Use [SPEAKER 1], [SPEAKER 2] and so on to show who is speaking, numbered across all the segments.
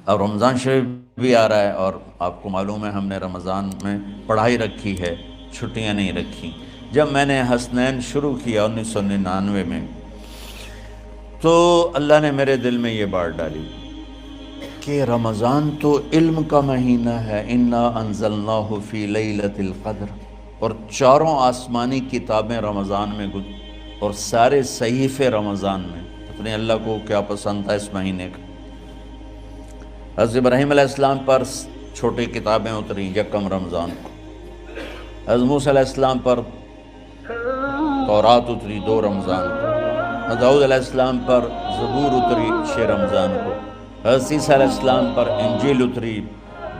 [SPEAKER 1] اب رمضان شریف بھی آ رہا ہے، اور آپ کو معلوم ہے ہم نے رمضان میں پڑھائی رکھی ہے، چھٹیاں نہیں رکھی۔ جب میں نے حسنین شروع کیا 1999 میں، تو اللہ نے میرے دل میں یہ بات ڈالی کہ رمضان تو علم کا مہینہ ہے، انا انزلناہ فی لیلۃ القدر، اور چاروں آسمانی کتابیں رمضان میں اور سارے صحیفے رمضان میں۔ پتہ نہیں اللہ کو کیا پسند تھا اس مہینے کا۔ حضرت ابراہیم علیہ السلام پر چھوٹی کتابیں اتری یکم رمضان کو، حضرت موسیٰ علیہ السلام پر تورات اتری 2 رمضان کو، حضرت داؤد علیہ السلام پر زبور اتری 6 رمضان کو، حضرت عیسیٰ علیہ السلام پر انجیل اتری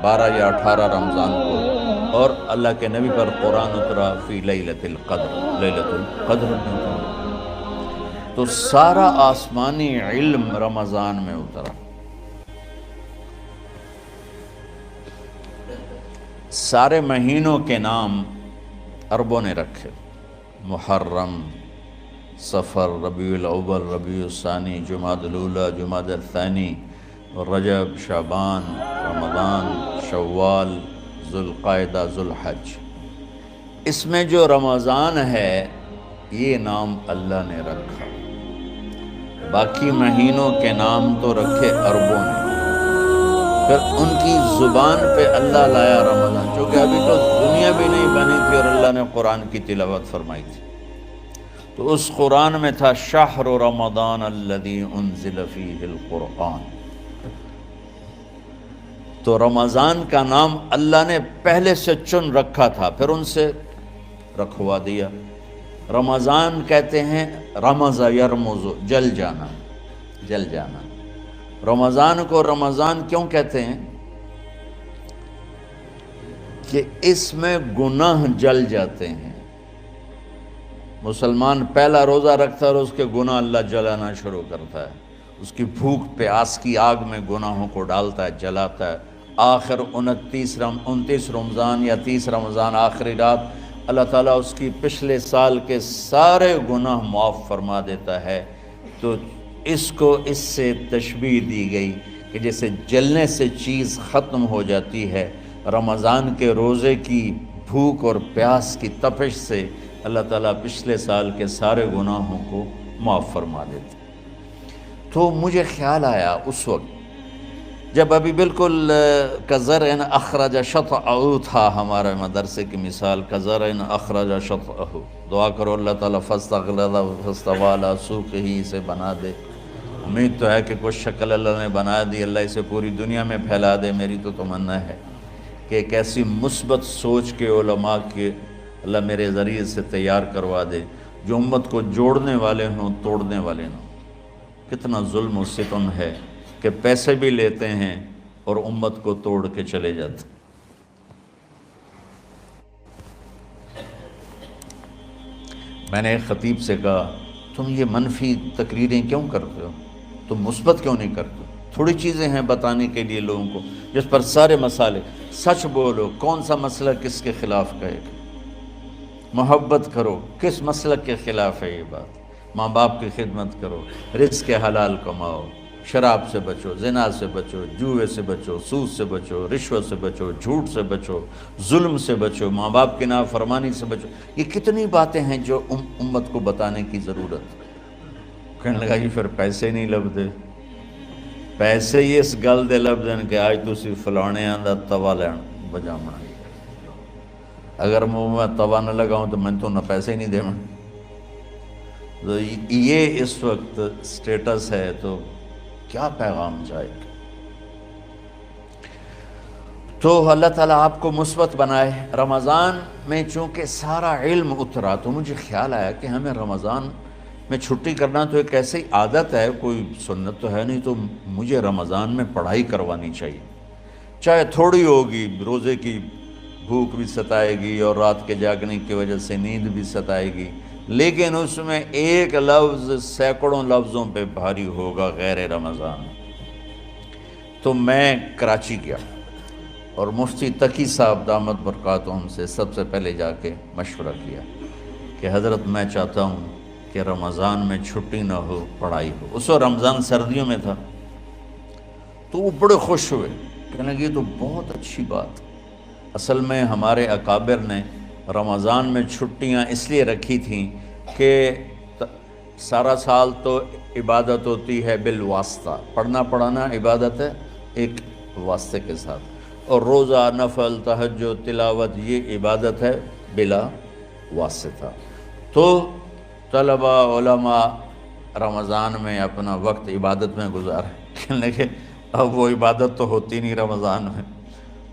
[SPEAKER 1] 12 یا 18 رمضان کو، اور اللہ کے نبی پر قرآن اترا فی لیلۃ القدر، لیلۃ القدر میں اترا۔ تو سارا آسمانی علم رمضان میں اترا۔ سارے مہینوں کے نام عربوں نے رکھے، محرم، صفر، ربیع الاول، ربیع الثانی، جمادی الاولیٰ، جمادی الثانی، رجب، شعبان، رمضان، شوال، ذوالقعدہ، ذوالحج۔ اس میں جو رمضان ہے یہ نام اللہ نے رکھا، باقی مہینوں کے نام تو رکھے عربوں نے۔ پھر ان کی زبان پہ اللہ لایا رمضان، چونکہ ابھی تو دنیا بھی نہیں بنی تھی اور اللہ نے قرآن کی تلاوت فرمائی تھی، تو اس قرآن میں تھا شہر رمضان الذی انزل فیہ القرآن۔ تو رمضان کا نام اللہ نے پہلے سے چن رکھا تھا، پھر ان سے رکھوا دیا۔ رمضان کہتے ہیں رمض یرمز، جل جانا، جل جانا۔ رمضان کو رمضان کیوں کہتے ہیں؟ کہ اس میں گناہ جل جاتے ہیں۔ مسلمان پہلا روزہ رکھتا ہے اور اس کے گناہ اللہ جلانا شروع کرتا ہے، اس کی بھوک پیاس کی آگ میں گناہوں کو ڈالتا ہے، جلاتا ہے۔ آخر 29 رمضان یا 30 رمضان آخری رات اللہ تعالیٰ اس کی پچھلے سال کے سارے گناہ معاف فرما دیتا ہے۔ تو اس کو اس سے تشبیہ دی گئی کہ جیسے جلنے سے چیز ختم ہو جاتی ہے، رمضان کے روزے کی بھوک اور پیاس کی تپش سے اللہ تعالیٰ پچھلے سال کے سارے گناہوں کو معاف فرما دیتے۔ تو مجھے خیال آیا اس وقت جب ابھی بالکل کزرع اخرج شطأہ تھا، ہمارے مدرسے کی مثال کزرع اخرج شطأہ، دعا کرو اللہ تعالیٰ فاستغلظ فاستوی علی سوقہ اسے بنا دے۔ امید تو ہے کہ کچھ شکل اللہ نے بنا دی، اللہ اسے پوری دنیا میں پھیلا دے۔ میری تو تمنا ہے کہ ایک ایسی مثبت سوچ کے علماء کے اللہ میرے ذریعے سے تیار کروا دے جو امت کو جوڑنے والے ہوں، توڑنے والے ہوں۔ کتنا ظلم و ستم ہے کہ پیسے بھی لیتے ہیں اور امت کو توڑ کے چلے جاتے۔ میں نے ایک خطیب سے کہا تم یہ منفی تقریریں کیوں کرتے ہو، تم مثبت کیوں نہیں کرتے؟ تھوڑی چیزیں ہیں بتانے کے لیے لوگوں کو جس پر سارے مسئلے، سچ بولو، کون سا مسئلہ کس کے خلاف کہے گا، محبت کرو، کس مسلک کے خلاف ہے یہ بات، ماں باپ کی خدمت کرو، رزق حلال کماؤ، شراب سے بچو، زنا سے بچو، جوئے سے بچو، سود سے بچو، رشوت سے بچو، جھوٹ سے بچو، ظلم سے بچو، ماں باپ کی نافرمانی سے بچو۔ یہ کتنی باتیں ہیں جو امت کو بتانے کی ضرورت۔ کہنے لگا یہ پھر پیسے نہیں لبدے، پیسے ہی اس گل دے لبدن کہ آج تسی فلانے آندہ توا لین بجامنا، اگر میں توا نہ لگاؤں تو میں تو نہ پیسے ہی نہیں دے میں۔ تو یہ اس وقت سٹیٹس ہے، تو کیا پیغام جائے گا؟ تو اللہ تعالیٰ آپ کو مثبت بنائے۔ رمضان میں چونکہ سارا علم اترا تو مجھے خیال آیا کہ ہمیں رمضان میں چھٹی کرنا تو ایک ایسی عادت ہے، کوئی سنت تو ہے نہیں، تو مجھے رمضان میں پڑھائی کروانی چاہیے، چاہے تھوڑی ہوگی، روزے کی بھوک بھی ستائے گی اور رات کے جاگنے کی وجہ سے نیند بھی ستائے گی، لیکن اس میں ایک لفظ سینکڑوں لفظوں پہ بھاری ہوگا غیر رمضان۔ تو میں کراچی گیا اور مفتی تقی صاحب دامت برکاتہم سے سب سے پہلے جا کے مشورہ کیا کہ حضرت میں چاہتا ہوں کہ رمضان میں چھٹی نہ ہو، پڑھائی ہو۔ اس وقت رمضان سردیوں میں تھا، تو وہ بڑے خوش ہوئے، کہنے لگے یہ تو بہت اچھی بات۔ اصل میں ہمارے اکابر نے رمضان میں چھٹیاں اس لیے رکھی تھیں کہ سارا سال تو عبادت ہوتی ہے بالواسطہ، پڑھنا پڑھانا عبادت ہے ایک واسطے کے ساتھ، اور روزہ، نفل، تہجد، تلاوت یہ عبادت ہے بلا واسطہ۔ تو طلبہ علماء رمضان میں اپنا وقت عبادت میں گزارے، کہنے لگے اب وہ عبادت تو ہوتی نہیں رمضان میں،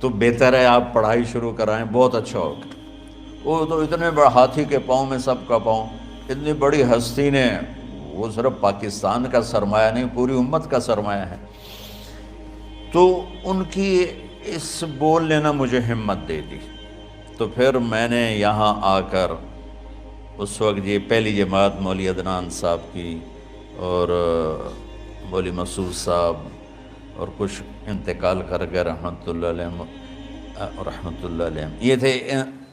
[SPEAKER 1] تو بہتر ہے آپ پڑھائی شروع کرائیں، بہت اچھا ہوگا۔ وہ تو اتنے بڑے ہاتھی کے پاؤں میں سب کا پاؤں، اتنی بڑی ہستی نے، وہ صرف پاکستان کا سرمایہ نہیں پوری امت کا سرمایہ ہے، تو ان کی اس بولنے نے مجھے ہمت دے دی۔ تو پھر میں نے یہاں آ کر اس وقت یہ پہلی جماعت مولوی عدنان صاحب کی اور مولوی مسعود صاحب اور کچھ انتقال کر گئے رحمۃ اللہ علیہ، یہ تھے،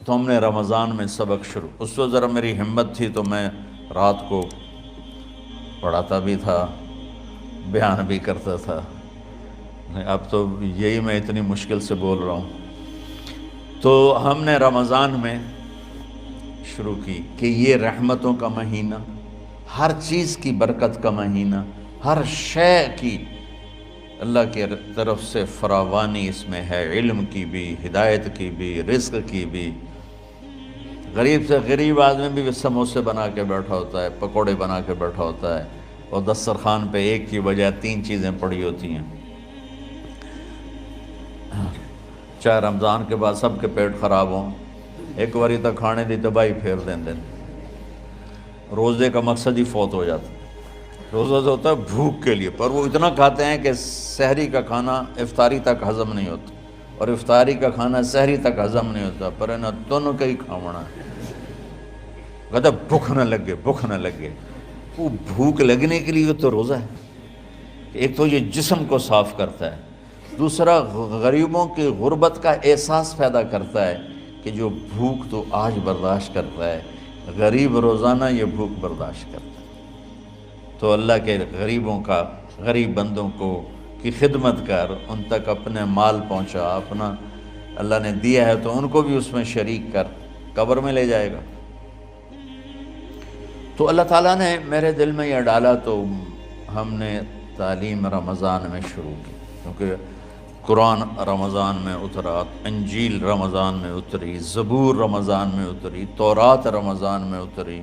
[SPEAKER 1] تو ہم نے رمضان میں سبق شروع، اس وقت ذرا میری ہمت تھی تو میں رات کو پڑھاتا بھی تھا، بیان بھی کرتا تھا، اب تو یہی میں اتنی مشکل سے بول رہا ہوں۔ تو ہم نے رمضان میں شروع کی کہ یہ رحمتوں کا مہینہ، ہر چیز کی برکت کا مہینہ، ہر شے کی اللہ کی طرف سے فراوانی اس میں ہے، علم کی بھی، ہدایت کی بھی، رزق کی بھی۔ غریب سے غریب آدمی بھی سموسے بنا کے بیٹھا ہوتا ہے، پکوڑے بنا کے بیٹھا ہوتا ہے، اور دسترخوان پہ ایک کی بجائے 3 چیزیں پڑی ہوتی ہیں، چاہے رمضان کے بعد سب کے پیٹ خراب ہوں، ایک واری تک کھانے دی تباہی پھیر دیں۔ روزے کا مقصد ہی فوت ہو جاتا ہے۔ روزہ تو ہوتا ہے بھوک کے لیے، پر وہ اتنا کھاتے ہیں کہ سحری کا کھانا افطاری تک ہضم نہیں ہوتا، اور افطاری کا کھانا سحری تک ہضم نہیں ہوتا، پر انہیں دونوں کا ہی کھاونا ہے۔ کہتا بھوک نہ لگے، بھوک نہ لگے، وہ بھوک لگنے کے لیے تو روزہ ہے۔ ایک تو یہ جسم کو صاف کرتا ہے، دوسرا غریبوں کی غربت کا احساس پیدا کرتا ہے کہ جو بھوک تو آج برداشت کرتا ہے، غریب روزانہ یہ بھوک برداشت کرتا ہے۔ تو اللہ کے غریبوں کا، غریب بندوں کو کی خدمت کر، ان تک اپنے مال پہنچا، اپنا اللہ نے دیا ہے تو ان کو بھی اس میں شریک کر، قبر میں لے جائے گا۔ تو اللہ تعالیٰ نے میرے دل میں یہ ڈالا، تو ہم نے تعلیم رمضان میں شروع کی، کیونکہ قرآن رمضان میں اترا، انجیل رمضان میں اتری، زبور رمضان میں اتری، تورات رمضان میں اتری۔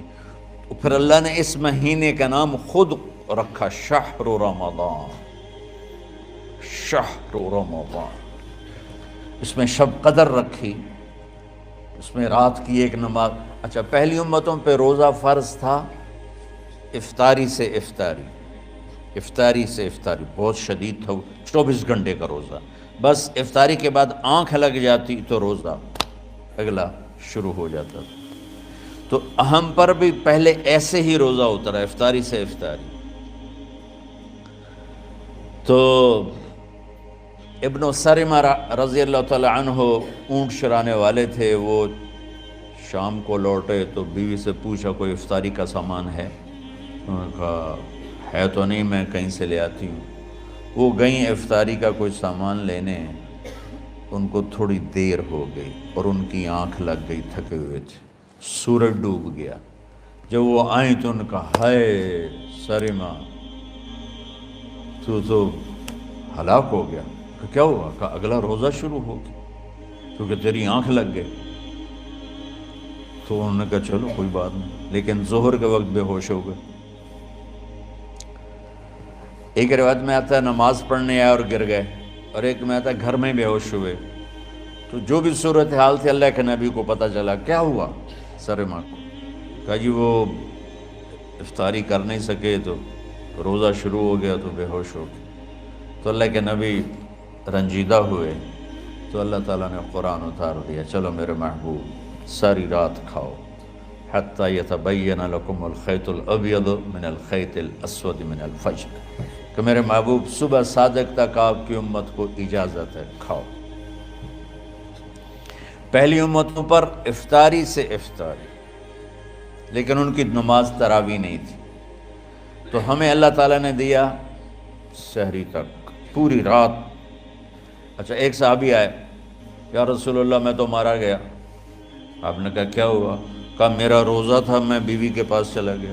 [SPEAKER 1] پھر اللہ نے اس مہینے کا نام خود رکھا شہر رمضان، شہر رمضان۔ اس میں شب قدر رکھی، اس میں رات کی ایک نماز۔ اچھا، پہلی امتوں پہ روزہ فرض تھا افطاری سے افطاری، افطاری سے افطاری، بہت شدید تھا، 24 گھنٹے کا روزہ، بس افطاری کے بعد آنکھ لگ جاتی تو روزہ اگلا شروع ہو جاتا تھا۔ تو ہم پر بھی پہلے ایسے ہی روزہ اترا، افطاری سے افطاری۔ تو ابن سرمہ رضی اللہ تعالی عنہ اونٹ چرانے والے تھے، وہ شام کو لوٹے تو بیوی سے پوچھا کوئی افطاری کا سامان ہے؟ انہوں نے کہا ہے تو نہیں، میں کہیں سے لے آتی ہوں۔ وہ گئیں افطاری کا کوئی سامان لینے، ان کو تھوڑی دیر ہو گئی اور ان کی آنکھ لگ گئی، تھکے ہوئے تھے، سورج ڈوب گیا۔ جب وہ آئیں تو ان کا ہائے سرمہ تو ہلاک ہو گیا۔ کہ کیا ہوا؟ کہ اگلا روزہ شروع ہو گیا کیونکہ تیری آنکھ لگ گئی۔ تو انہوں نے کہا چلو کوئی بات نہیں، لیکن ظہر کے وقت بے ہوش ہو گئے۔ ایک روایت میں آتا ہے نماز پڑھنے آئے اور گر گئے، اور ایک میں آتا ہے گھر میں بے ہوش ہوئے۔ تو جو بھی صورتحال تھی اللہ کے نبی کو پتہ چلا۔ کیا ہوا سرمہ کو؟ کہا جی وہ افطاری کر نہیں سکے تو روزہ شروع ہو گیا تو بے ہوش ہو گئے۔ تو اللہ کے نبی رنجیدہ ہوئے، تو اللہ تعالیٰ نے قرآن اتار دیا، چلو میرے محبوب ساری رات کھاؤ حتیٰ یتبین لکم الخیط الابیض من الخیط الاسود من الفجر، کہ میرے محبوب صبح صادق تک آپ کی امت کو اجازت ہے، کھاؤ۔ پہلی امتوں پر افطاری سے افطاری، لیکن ان کی نماز تراویح نہیں تھی، تو ہمیں اللہ تعالیٰ نے دیا سحری تک، پوری رات۔ اچھا ایک صحابی آئے، یا رسول اللہ میں تو مارا گیا۔ آپ نے کہا کیا ہوا؟ کہا میرا روزہ تھا، میں بیوی کے پاس چلا گیا۔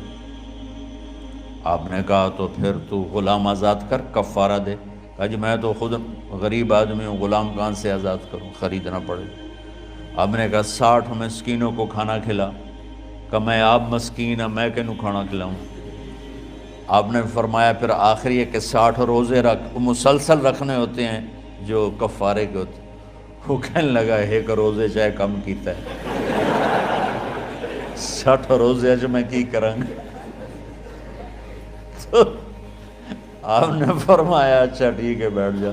[SPEAKER 1] آپ نے کہا تو پھر تو غلام آزاد کر، کفارہ دے۔ کہا جی میں تو خود غریب آدمی ہوں، غلام کہاں سے آزاد کروں، خریدنا پڑے۔ آپ نے کہا 60 مسکینوں کو کھانا کھلا۔ کہ میں آپ مسکین ہوں، میں کنوں کھانا کھلاؤں؟ آپ نے فرمایا پھر آخری ہے کہ 60 روزے رکھ، مسلسل رکھنے ہوتے ہیں جو کفارے کے ہوتے ہیں۔ وہ کہنے لگا ایک روزے چاہے کم کیتا ہے، 60 روزے اچ میں کی کروں گا؟ تو آپ نے فرمایا اچھا ٹھیک ہے بیٹھ جا۔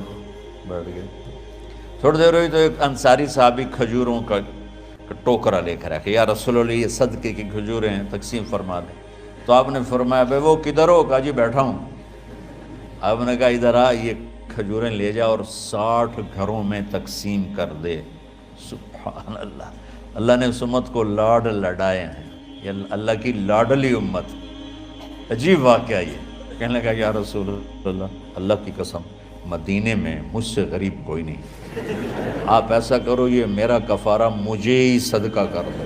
[SPEAKER 1] بیٹھ گئے۔ تھوڑی دیر ہوئی تو ایک انصاری صحابی کھجوروں کا ٹوکرا لے کر آیا، یا رسول اللہ یہ صدقے کی کھجوریں ہیں، تقسیم فرما دیں۔ تو آپ نے فرمایا بھائی وہ کدھر ہو؟ کہا جی بیٹھا ہوں۔ آپ نے کہا ادھر آ، یہ کھجوریں لے جا اور 60 گھروں میں تقسیم کر دے۔ سبحان اللہ، اللہ نے اس امت کو لاڈ لڈائے ہیں، یہ اللہ کی لاڈلی امت۔ عجیب واقعہ یہ، کہنے لگا یا رسول اللہ کی قسم مدینے میں مجھ سے غریب کوئی نہیں، آپ ایسا کرو یہ میرا کفارہ مجھے ہی صدقہ کر دو۔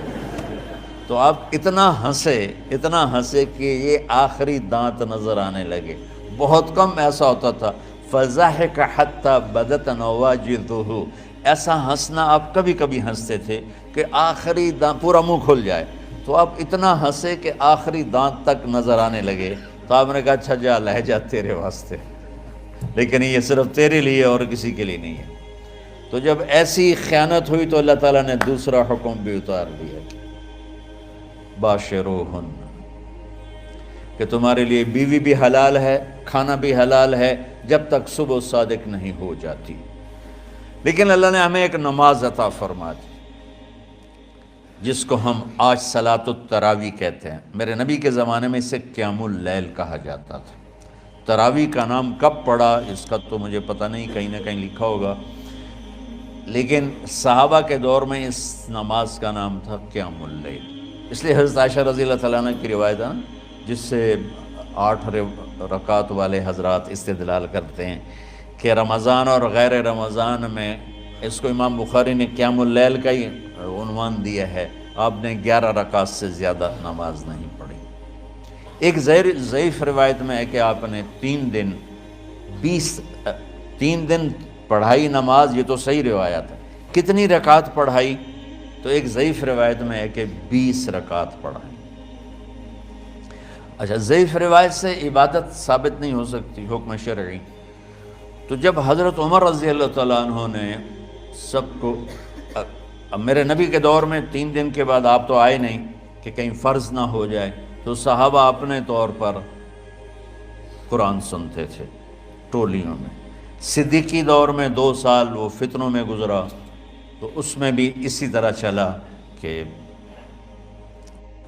[SPEAKER 1] تو آپ اتنا ہنسے کہ یہ آخری دانت نظر آنے لگے۔ بہت کم ایسا ہوتا تھا، فَضَحِكَ حَتَّى بَدَتْ نَوَاجِذُهُ، ایسا ہنسنا آپ کبھی کبھی ہنستے تھے کہ آخری دانت پورا منہ کھل جائے۔ تو آپ اتنا ہنسے کہ آخری دانت تک نظر آنے لگے۔ تو آپ نے کہا اچھا جا لے جا تیرے واسطے، لیکن یہ صرف تیرے لیے اور کسی کے لیے نہیں ہے۔ تو جب ایسی خیانت ہوئی تو اللہ تعالیٰ نے دوسرا حکم بھی اتار دیا، باشروہن، کہ تمہارے لیے بیوی بھی حلال ہے، کھانا بھی حلال ہے جب تک صبح صادق نہیں ہو جاتی۔ لیکن اللہ نے ہمیں ایک نماز عطا فرما دی جس کو ہم آج صلاۃ التراویح کہتے ہیں۔ میرے نبی کے زمانے میں اسے قیام اللیل کہا جاتا تھا۔ تراویح کا نام کب پڑا اس کا تو مجھے پتہ نہیں، کہیں نہ کہیں لکھا ہوگا، لیکن صحابہ کے دور میں اس نماز کا نام تھا قیام اللیل۔ اس لیے حضرت عائشہ رضی اللہ تعالیٰ عنہ کی روایت ہے جس سے 8 رکعت والے حضرات استدلال کرتے ہیں کہ رمضان اور غیر رمضان میں اس کو امام بخاری نے قیام اللیل کا ہی عنوان دیا ہے۔ آپ نے 11 رکعت سے زیادہ نماز نہیں پڑھی۔ ایک ضعیف روایت میں ہے کہ آپ نے 3 دن پڑھائی نماز، یہ تو صحیح روایت ہے۔ کتنی رکعت پڑھائی؟ تو ایک ضعیف روایت میں ہے کہ 20 رکعت پڑھائی۔ اچھا ضعیف روایت سے عبادت ثابت نہیں ہو سکتی، حکم شرعی۔ تو جب حضرت عمر رضی اللہ تعالیٰ عنہ نے سب کو، اب میرے نبی کے دور میں 3 دن کے بعد آپ تو آئے نہیں کہ کہیں فرض نہ ہو جائے، تو صحابہ اپنے طور پر قرآن سنتے تھے ٹولیوں میں۔ صدیقی دور میں 2 سال وہ فتنوں میں گزرا، تو اس میں بھی اسی طرح چلا کہ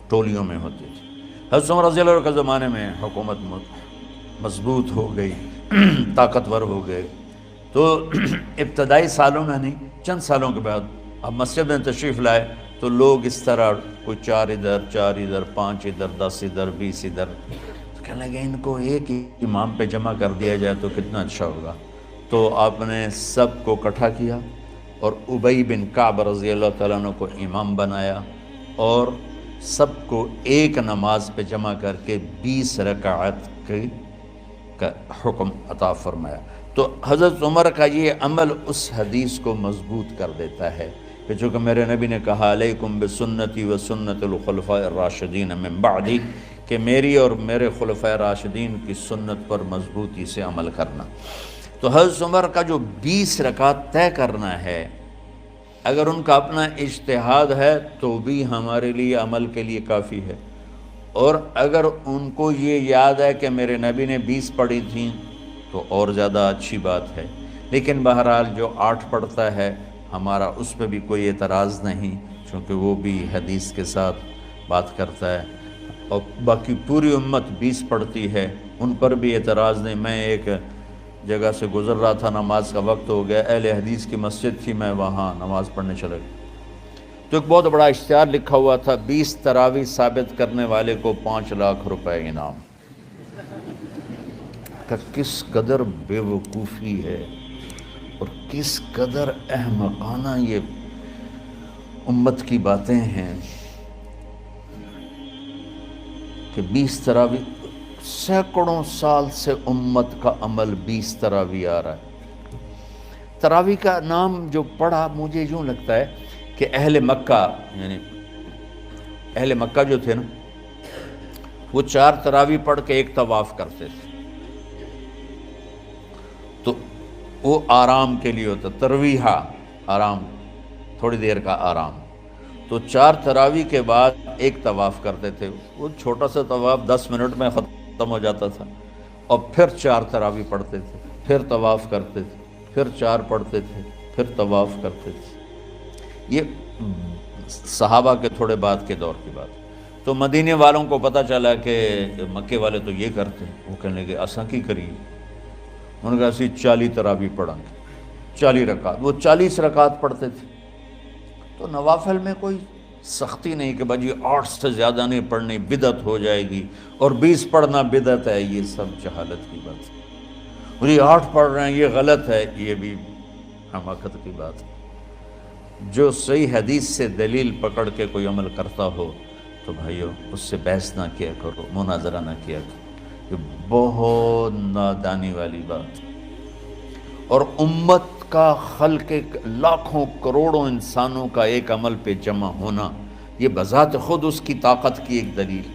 [SPEAKER 1] ٹولیوں میں ہوتے تھے۔ حضرت عمر رضی اللہ عنہ کے زمانے میں حکومت مضبوط ہو گئی، طاقتور ہو گئے، تو ابتدائی سالوں میں نہیں، چند سالوں کے بعد اب مسجد میں تشریف لائے تو لوگ اس طرح کوئی 4 ادھر 4 ادھر 5 ادھر 10 ادھر 20 ادھر، تو کہنے لگے ان کو ایک ہی امام پہ جمع کر دیا جائے تو کتنا اچھا ہوگا۔ تو آپ نے سب کو اکٹھا کیا اور ابی بن کعب رضی اللہ تعالیٰ عنہ کو امام بنایا اور سب کو ایک نماز پہ جمع کر کے 20 رکعت کا حکم عطا فرمایا۔ تو حضرت عمر کا یہ عمل اس حدیث کو مضبوط کر دیتا ہے کہ چونکہ میرے نبی نے کہا علیکم بسنتی و سنت الخلفاء الراشدین من بعدی، کہ میری اور میرے خلفاء راشدین کی سنت پر مضبوطی سے عمل کرنا۔ تو حضرت عمر کا جو 20 رکعت طے کرنا ہے، اگر ان کا اپنا اجتہاد ہے تو بھی ہمارے لیے عمل کے لیے کافی ہے، اور اگر ان کو یہ یاد ہے کہ میرے نبی نے 20 پڑھی تھیں تو اور زیادہ اچھی بات ہے۔ لیکن بہرحال جو 8 پڑھتا ہے ہمارا اس پہ بھی کوئی اعتراض نہیں، چونکہ وہ بھی حدیث کے ساتھ بات کرتا ہے، اور باقی پوری امت 20 پڑھتی ہے ان پر بھی اعتراض نہیں۔ میں ایک جگہ سے گزر رہا تھا، نماز کا وقت ہو گیا، اہل حدیث کی مسجد تھی، میں وہاں نماز پڑھنے چلا گیا تو ایک بہت بڑا اشتہار لکھا ہوا تھا، 20 تراویح ثابت کرنے والے کو 5 لاکھ روپے انعام۔ کہ کس قدر بے وقوفی ہے اور کس قدر احمقانہ یہ امت کی باتیں ہیں کہ 20 تراویح، سینکڑوں سال سے امت کا عمل 20 تراویح آ رہا ہے۔ تراویح کا نام جو پڑھا مجھے یوں لگتا ہے کہ اہل مکہ، یعنی اہل مکہ جو تھے نا، وہ 4 تراویح پڑھ کے ایک طواف کرتے تھے، تو وہ آرام کے لیے ہوتا، ترویحہ آرام، تھوڑی دیر کا آرام، تو 4 تراویح کے بعد ایک طواف کرتے تھے۔ وہ چھوٹا سا طواف 10 منٹ میں ختم ہو جاتا تھا، اور پھر 4 تراویح پڑھتے تھے، پھر طواف کرتے تھے، پھر 4 پڑھتے تھے، پھر طواف کرتے تھے۔ یہ صحابہ کے تھوڑے بعد کے دور کی بات۔ تو مدینے والوں کو پتہ چلا کہ مکے والے تو یہ کرتے ہیں، وہ کہنے لگے اساں کی کریے، انہوں نے کہا اسی 40 تراویح پڑھیں گے، 40 رکعت، وہ 40 رکعت پڑھتے تھے۔ تو نوافل میں کوئی سختی نہیں کہ بھائی 8 سے زیادہ نہیں پڑھنی، بدعت ہو جائے گی، اور 20 پڑھنا بدعت ہے، یہ سب جہالت کی بات ہے۔ اور یہ 8 پڑھ رہے ہیں یہ غلط ہے، یہ بھی حماقت کی بات ہے۔ جو صحیح حدیث سے دلیل پکڑ کے کوئی عمل کرتا ہو تو بھائیو اس سے بحث نہ کیا کرو، مناظرہ نہ کیا کرو، یہ بہت نادانی والی بات ہے۔ اور امت کا خلق لاکھوں کروڑوں انسانوں کا ایک عمل پہ جمع ہونا، یہ بذات خود اس کی طاقت کی ایک دلیل۔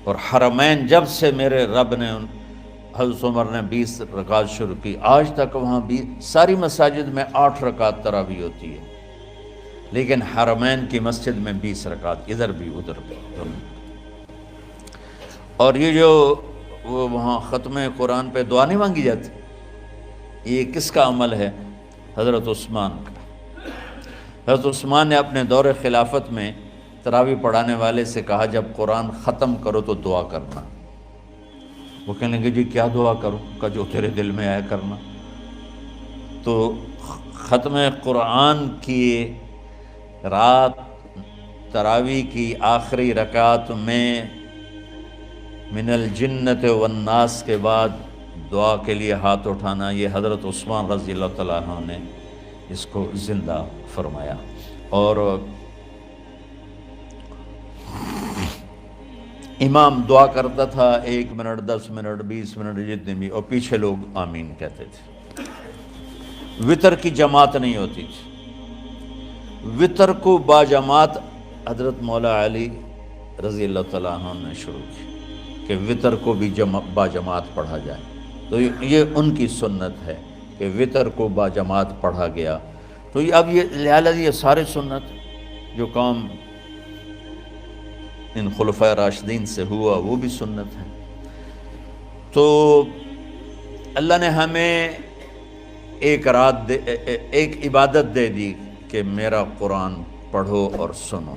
[SPEAKER 1] اور حرمین جب سے میرے رب نے، حضرت عمر نے 20 رکعت شروع کی، آج تک وہاں بھی ساری مساجد میں 8 رکعت تراویح ہوتی ہے، لیکن حرمین کی مسجد میں 20 رکعت، ادھر بھی ادھر بھی۔ اور یہ جو وہ وہاں ختم قرآن پہ دعا نہیں مانگی جاتی، یہ کس کا عمل ہے؟ حضرت عثمان کا۔ حضرت عثمان نے اپنے دور خلافت میں تراویح پڑھانے والے سے کہا جب قرآن ختم کرو تو دعا کرنا۔ وہ کہنے لگے جی کیا دعا کروں؟ کہ جو تیرے دل میں آیا کرنا۔ تو ختم قرآن کی رات تراویح کی آخری رکعت میں من الجنت والناس کے بعد دعا کے لیے ہاتھ اٹھانا، یہ حضرت عثمان رضی اللہ تعالیٰ عنہ نے اس کو زندہ فرمایا۔ اور امام دعا کرتا تھا 1 منٹ، 10 منٹ، 20 منٹ، جتنے بھی، اور پیچھے لوگ آمین کہتے تھے۔ وطر کی جماعت نہیں ہوتی تھی، وطر کو باجماعت حضرت مولا علی رضی اللہ تعالیٰ عنہ نے شروع کی کہ وطر کو بھی باجماعت پڑھا جائے۔ تو یہ ان کی سنت ہے کہ وطر کو باجماعت پڑھا گیا۔ تو اب یہ لہٰذا یہ سارے سنت جو کام ان خلفۂ راشدین سے ہوا وہ بھی سنت ہے۔ تو اللہ نے ہمیں ایک رات ایک عبادت دے دی کہ میرا قرآن پڑھو اور سنو۔